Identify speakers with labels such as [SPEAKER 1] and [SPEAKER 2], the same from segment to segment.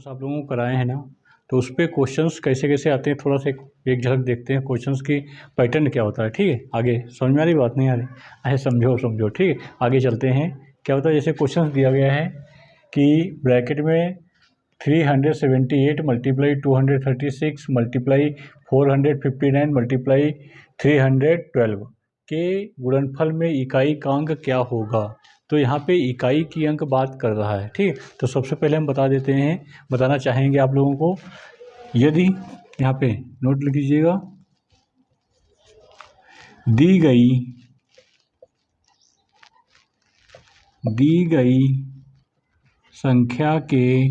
[SPEAKER 1] आप लोगों को कराए हैं ना, तो उस पर क्वेश्चंस कैसे कैसे आते हैं थोड़ा सा एक झलक देखते हैं। क्वेश्चंस की पैटर्न क्या होता है, ठीक है। आगे समझ में आ रही बात? नहीं आ रही? ऐसे समझो, ठीक है। आगे चलते हैं। क्या होता है, जैसे क्वेश्चंस दिया गया है कि ब्रैकेट में 378 मल्टीप्लाई 236 मल्टीप्लाई 459 मल्टीप्लाई 312 के गुणनफल में इकाई का अंक क्या होगा। तो यहाँ पे इकाई की अंक बात कर रहा है, ठीक है। तो सबसे पहले हम बताना चाहेंगे आप लोगों को, यदि यहाँ पे नोट लिख लीजिएगा, दी गई संख्या के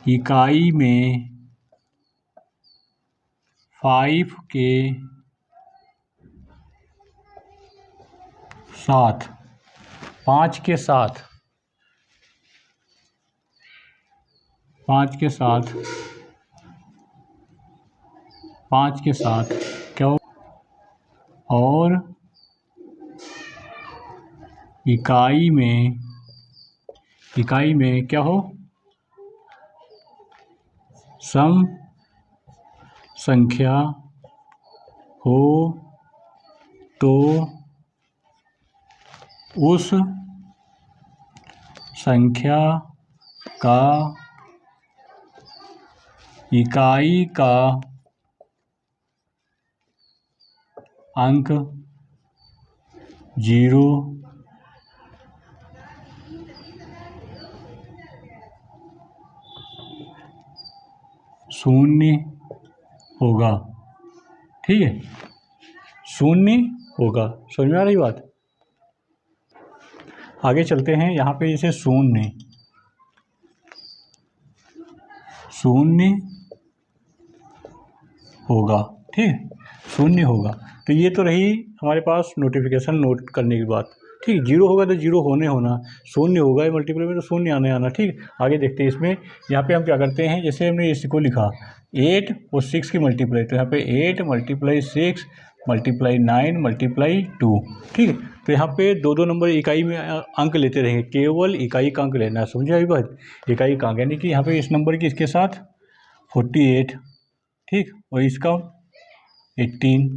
[SPEAKER 1] इकाई में 5 के साथ 5 के साथ क्या हो, और इकाई में क्या हो, सम संख्या हो तो उस संख्या का इकाई का अंक 0 शून्य होगा, ठीक है। शून्य होगा। समझ में आ रही बात? आगे चलते हैं। यहाँ पे जैसे शून्य होगा, ठीक है। शून्य होगा, तो ये तो रही हमारे पास नोटिफिकेशन नोट करने की बात, ठीक। 0 होगा तो 0 होना, शून्य होगा मल्टीप्लाई में तो शून्य आना, ठीक। आगे देखते हैं इसमें। यहाँ पे हम क्या करते हैं, जैसे हमने इसको लिखा 8 और 6 की मल्टीप्लाई, तो यहाँ पे 8 मल्टीप्लाई 6 मल्टीप्लाई 9 मल्टीप्लाई 2, ठीक है। तो यहाँ पे दो नंबर इकाई में अंक लेते रहेंगे, केवल इकाई का अंक लेना है। समझे अभी बात? इकाई का अंक, यानी कि यहाँ पे इस नंबर की इसके साथ 48, ठीक, और इसका 18,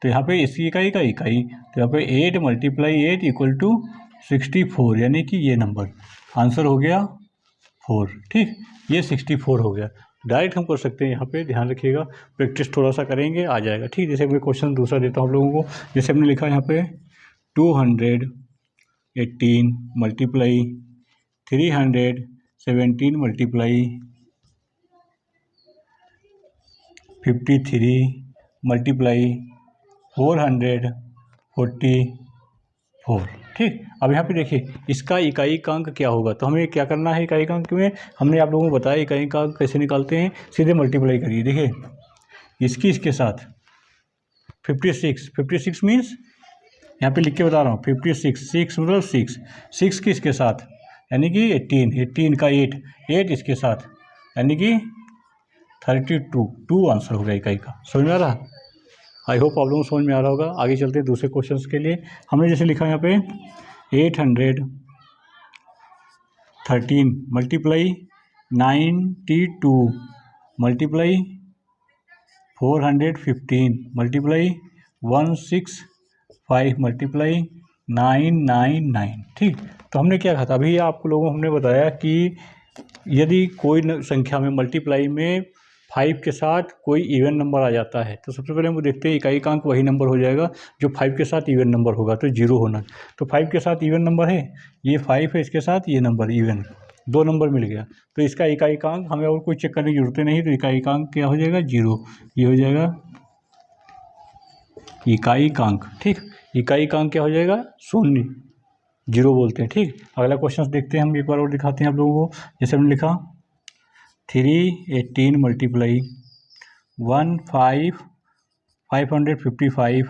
[SPEAKER 1] तो यहाँ पे इसी इकाई का इकाई, तो यहाँ पे 8 मल्टीप्लाई 8 इक्वल टू 64, यानी कि ये नंबर आंसर हो गया 4, ठीक। ये 64 हो गया। डायरेक्ट हम कर सकते हैं, यहाँ पे ध्यान रखिएगा, प्रैक्टिस थोड़ा सा करेंगे आ जाएगा, ठीक। जैसे मैं क्वेश्चन दूसरा देता हूँ आप लोगों को। जैसे हमने लिखा यहाँ पे 218 मल्टीप्लाई 317 मल्टीप्लाई 53 मल्टीप्लाई 444, ठीक। अब यहाँ पे देखिए इसका इकाई का अंक क्या होगा, तो हमें क्या करना है। इकाई का अंक में हमने आप लोगों को बताया इकाई का अंक कैसे निकालते हैं, सीधे मल्टीप्लाई करिए। देखिए इसके साथ 56 मीन्स यहाँ पे लिख के बता रहा हूँ 56 मतलब 6 किसके साथ, यानी कि 18 का 8 इसके साथ, यानी कि 32 आंसर हो गया इकाई का। समझ में आ रहा? आई होप आप लोगों को समझ में आ रहा होगा। आगे चलते हैं दूसरे क्वेश्चंस के लिए। हमने जैसे लिखा यहाँ पे 813 मल्टीप्लाई 92 मल्टीप्लाई 415 मल्टीप्लाई 165 मल्टीप्लाई 999, ठीक। तो हमने क्या कहा था, अभी आप लोगों को हमने बताया कि यदि कोई संख्या में मल्टीप्लाई में 5 के साथ कोई इवन नंबर आ जाता है, तो सबसे पहले हम देखते हैं इकाई का अंक वही नंबर हो जाएगा जो 5 के साथ इवन नंबर होगा, तो 0 होना। तो 5 के साथ इवन नंबर है, ये 5 है, इसके साथ ये नंबर इवन, 2 नंबर मिल गया, तो इसका इकाई का अंक हमें और कोई चेक करने की जरूरत नहीं, तो इकाई का अंक क्या हो जाएगा 0, ये हो जाएगा इकाई का अंक, ठीक। इकाई का अंक क्या हो जाएगा 0, 0 बोलते हैं, ठीक। अगला क्वेश्चन देखते हैं हम, एक बार और दिखाते हैं आप लोगों को। जैसे हमने लिखा 318 मल्टीप्लाई 555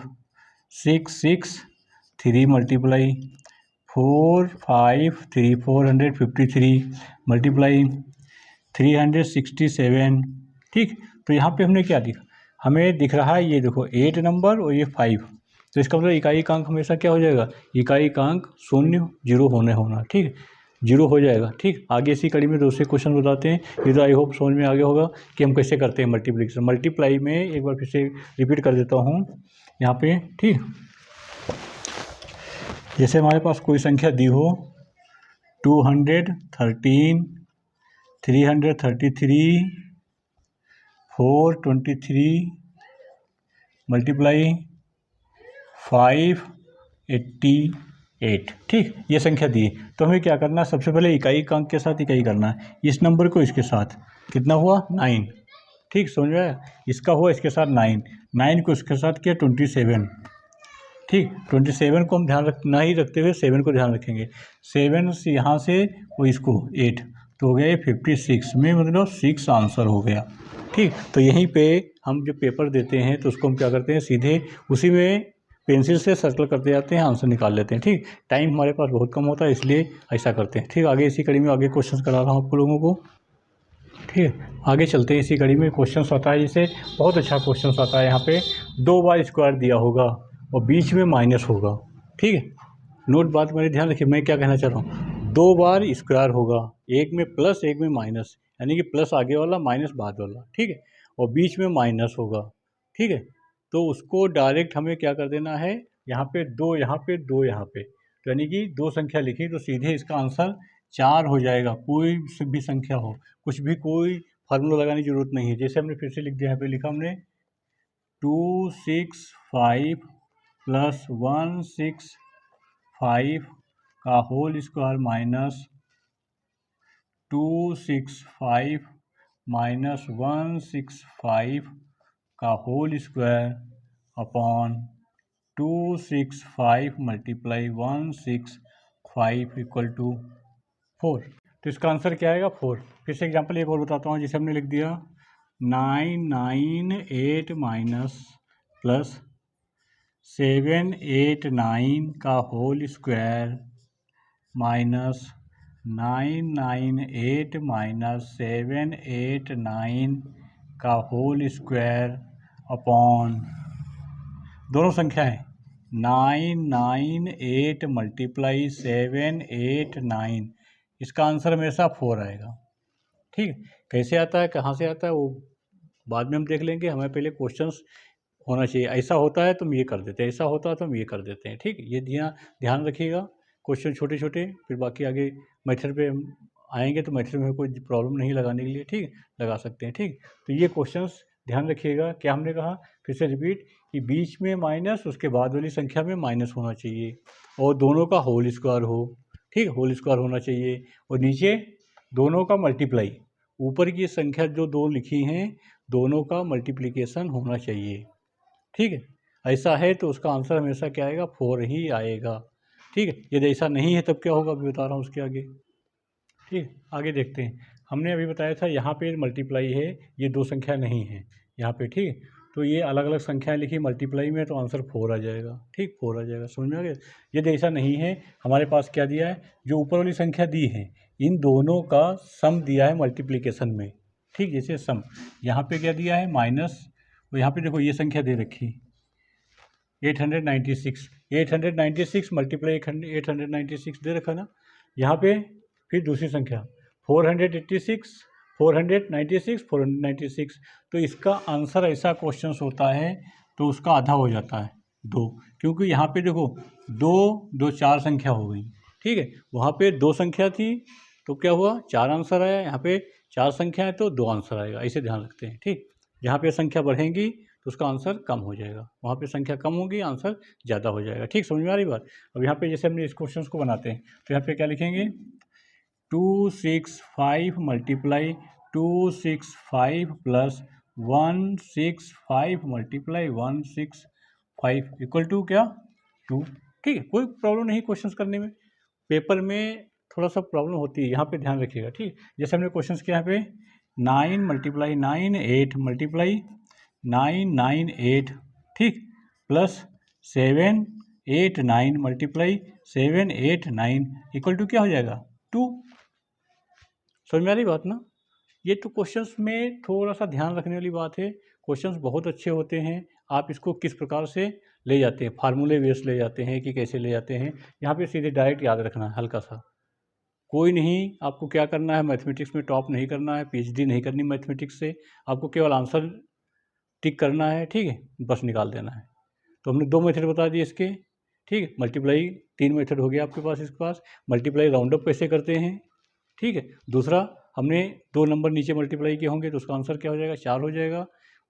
[SPEAKER 1] 663 मल्टीप्लाई 453 मल्टीप्लाई 367, ठीक। तो यहाँ पे हमने क्या दिखा, हमें दिख रहा है ये देखो 8 नंबर और ये 5, तो इसका मतलब इकाई का अंक हमेशा क्या हो जाएगा, इकाई का अंक शून्य, जीरो होना, ठीक, जीरो हो जाएगा। ठीक, आगे इसी कड़ी में दूसरे क्वेश्चन बताते हैं। ये तो आई होप समझ में आ गया होगा कि हम कैसे करते हैं मल्टीप्लिकेशन। मल्टीप्लाई में एक बार फिर से रिपीट कर देता हूँ यहाँ पे। ठीक, जैसे हमारे पास कोई संख्या दी हो 213, 333, 423 मल्टीप्लाई 588। ठीक, ये संख्या दी, तो हमें क्या करना है, सबसे पहले इकाई का अंक के साथ इकाई करना है। इस नंबर को इसके साथ, कितना हुआ 9। ठीक, समझ में आया, इसका हुआ इसके साथ 9 को इसके साथ किया 27। ठीक, 27 को हम ध्यान रखना ही रखते हुए 7 को ध्यान रखेंगे। 7 से यहाँ से वो इसको 8, तो हो गया 56 में, मतलब 6 आंसर हो गया। ठीक, तो यहीं पे हम जब पेपर देते हैं तो उसको हम क्या करते हैं, सीधे उसी में पेंसिल से सर्कल करते जाते हैं, आंसर निकाल लेते हैं। ठीक, टाइम हमारे पास बहुत कम होता है, इसलिए ऐसा करते हैं। ठीक, आगे इसी कड़ी में आगे क्वेश्चन करा रहा हूँ आपको लोगों को। ठीक है, आगे चलते हैं। इसी कड़ी में क्वेश्चन आता है, जैसे बहुत अच्छा क्वेश्चन आता है। यहाँ पे 2 बार स्क्वायर दिया होगा और बीच में माइनस होगा। ठीक है, नोट बात मेरे ध्यान रखिए, मैं क्या कहना चाह रहा हूँ। 2 बार स्क्वायर होगा, एक में प्लस एक में माइनस, यानी कि प्लस आगे वाला माइनस बाद वाला। ठीक है, और बीच में माइनस होगा। ठीक है, तो उसको डायरेक्ट हमें क्या कर देना है, यहाँ पे 2, यहाँ पे 2, यहाँ पे, तो यानी कि 2 संख्या लिखी तो सीधे इसका आंसर 4 हो जाएगा। कोई भी संख्या हो, कुछ भी कोई फार्मूला लगाने की जरूरत नहीं है। जैसे हमने फिर से लिख दिया, यहाँ पे लिखा हमने 265 प्लस 165 का होल स्क्वायर माइनस 265 माइनस 165 का whole square upon 265 multiply 165 equal to 4। तो इसका आंसर क्या आएगा, 4। फिर से एग्जांपल एक और बताता हूँ, जिसे हमने लिख दिया 998 माइनस प्लस 789 का होल स्क्वायर माइनस 998 माइनस 789 का होल स्क्वायर अपॉन, दोनों संख्याएं 998 मल्टीप्लाई 789, इसका आंसर हमेशा 4 आएगा। ठीक, कैसे आता है, कहाँ से आता है, वो बाद में हम देख लेंगे। हमें पहले क्वेश्चंस होना चाहिए, ऐसा होता है तो हम ये कर देते हैं, ऐसा होता है तो हम ये कर देते हैं। ठीक, ये ध्यान रखिएगा। क्वेश्चन छोटे छोटे, फिर बाकी आगे मेथड पे हम आएंगे तो मेथड में कोई प्रॉब्लम नहीं लगाने के लिए, ठीक, लगा सकते हैं। ठीक, तो ये क्वेश्चंस ध्यान रखिएगा। क्या हमने कहा, फिर से रिपीट, कि बीच में माइनस, उसके बाद वाली संख्या में माइनस होना चाहिए, और दोनों का होल स्क्वायर हो। ठीक, होल स्क्वायर होना चाहिए, और नीचे दोनों का मल्टीप्लाई, ऊपर की संख्या जो 2 लिखी हैं दोनों का मल्टीप्लिकेशन होना चाहिए। ठीक है, ऐसा है तो उसका आंसर हमेशा क्या आएगा, 4 ही आएगा। ठीक है, यदि ऐसा नहीं है तब क्या होगा, अभी बता रहा हूँ उसके आगे। ठीक, आगे देखते हैं। हमने अभी बताया था यहाँ पे मल्टीप्लाई है, ये 2 संख्या नहीं है यहाँ पे। ठीक, तो ये अलग अलग संख्याएं लिखी मल्टीप्लाई में, तो आंसर 4 आ जाएगा। ठीक, 4 आ जाएगा, समझ में आ गया। यदि ऐसा नहीं है, हमारे पास क्या दिया है, जो ऊपर वाली संख्या दी है इन दोनों का सम दिया है मल्टीप्लिकेशन में। ठीक, जैसे सम यहाँ पे क्या दिया है, माइनस, और यहाँ पे देखो ये संख्या दे रखी 896 मल्टीप्लाई 896 दे रखा ना। यहाँ पे फिर दूसरी संख्या 496, तो इसका आंसर ऐसा क्वेश्चन होता है तो उसका आधा हो जाता है 2, क्योंकि यहाँ पे देखो 2 2 4 संख्या हो गई। ठीक है, वहाँ पे 2 संख्या थी तो क्या हुआ, 4 आंसर आया। यहाँ पे 4 संख्या है तो 2 आंसर आएगा, ऐसे ध्यान रखते हैं। ठीक, जहाँ पे संख्या बढ़ेगी तो उसका आंसर कम हो जाएगा, वहाँ पे संख्या कम होगी आंसर ज़्यादा हो जाएगा। ठीक, समझ में आ रही बात। अब यहाँ पे जैसे हमने इस क्वेश्चन को बनाते हैं तो यहाँ पे क्या लिखेंगे, 265 multiply 265 plus 165 multiply 165 equal to क्या, 2। ठीक है, कोई प्रॉब्लम नहीं क्वेश्चंस करने में, पेपर में थोड़ा सा प्रॉब्लम होती है, यहाँ पे ध्यान रखिएगा। ठीक, जैसे हमने क्वेश्चंस किया यहाँ पे 9 मल्टीप्लाई 9 8 मल्टीप्लाई 998, ठीक, प्लस 789 मल्टीप्लाई 789 इक्वल टू क्या हो जाएगा, 2। समझ में आ रही बात ना। ये तो क्वेश्चंस में थोड़ा सा ध्यान रखने वाली बात है। क्वेश्चंस बहुत अच्छे होते हैं, आप इसको किस प्रकार से ले जाते हैं, फार्मूले बेस ले जाते हैं कि कैसे ले जाते हैं। यहाँ पे सीधे डायरेक्ट याद रखना है हल्का सा, कोई नहीं आपको क्या करना है, मैथमेटिक्स में टॉप नहीं करना है, पीएचडी नहीं करनी मैथमेटिक्स से, आपको केवल आंसर टिक करना है, ठीक है, बस निकाल देना है। तो हमने 2 मेथड बता दिए इसके, ठीक है। मल्टीप्लाई 3 मेथड हो गया आपके पास, इसके पास मल्टीप्लाई राउंड अप कैसे करते हैं, ठीक है। दूसरा हमने 2 नंबर नीचे मल्टीप्लाई किए होंगे तो उसका आंसर क्या हो जाएगा, 4 हो जाएगा।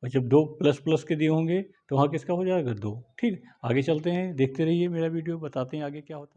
[SPEAKER 1] और जब 2 प्लस प्लस के दिए होंगे तो वहाँ किसका हो जाएगा, 2, ठीक है। आगे चलते हैं, देखते रहिए मेरा वीडियो, बताते हैं आगे क्या होता है।